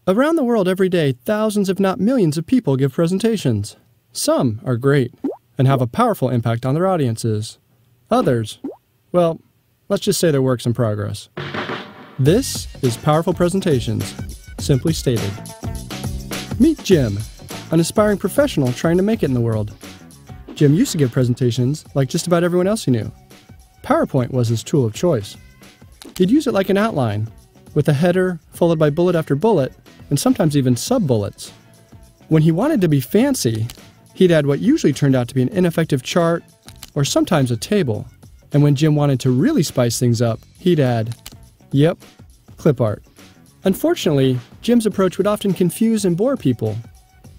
Around the world every day, thousands if not millions of people give presentations. Some are great and have a powerful impact on their audiences. Others, well, let's just say they're works in progress. This is Powerful Presentations, simply stated. Meet Jim, an aspiring professional trying to make it in the world. Jim used to give presentations like just about everyone else he knew. PowerPoint was his tool of choice. He'd use it like an outline, with a header followed by bullet after bullet, and sometimes even sub-bullets. When he wanted to be fancy, he'd add what usually turned out to be an ineffective chart, or sometimes a table. And when Jim wanted to really spice things up, he'd add, yep, clip art. Unfortunately, Jim's approach would often confuse and bore people.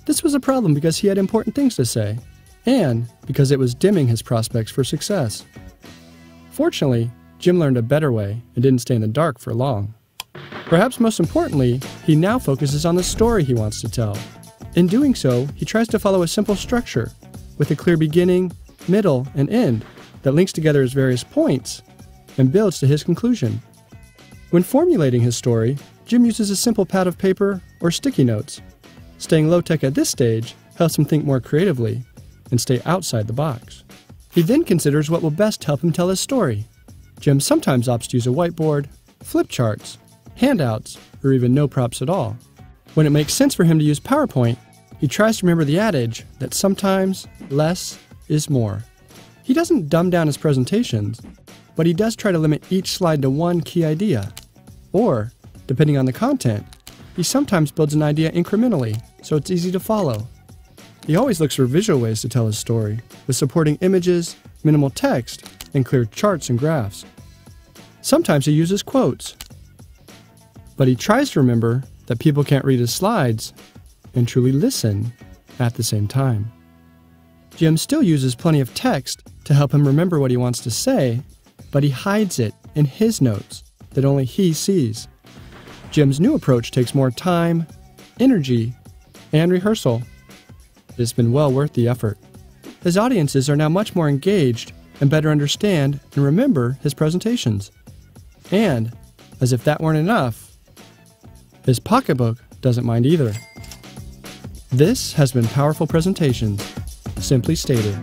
This was a problem because he had important things to say, and because it was dimming his prospects for success. Fortunately, Jim learned a better way and didn't stay in the dark for long. Perhaps most importantly, he now focuses on the story he wants to tell. In doing so, he tries to follow a simple structure, with a clear beginning, middle, and end that links together his various points and builds to his conclusion. When formulating his story, Jim uses a simple pad of paper or sticky notes. Staying low-tech at this stage helps him think more creatively and stay outside the box. He then considers what will best help him tell his story. Jim sometimes opts to use a whiteboard, flip charts, handouts, or even no props at all. When it makes sense for him to use PowerPoint, he tries to remember the adage that sometimes less is more. He doesn't dumb down his presentations, but he does try to limit each slide to one key idea. Or, depending on the content, he sometimes builds an idea incrementally, so it's easy to follow. He always looks for visual ways to tell his story, with supporting images, minimal text, and clear charts and graphs. Sometimes he uses quotes, but he tries to remember that people can't read his slides and truly listen at the same time. Jim still uses plenty of text to help him remember what he wants to say, but he hides it in his notes that only he sees. Jim's new approach takes more time, energy, and rehearsal. It's been well worth the effort. His audiences are now much more engaged and better understand and remember his presentations. And, as if that weren't enough, his pocketbook doesn't mind either. This has been Powerful Presentations, simply stated.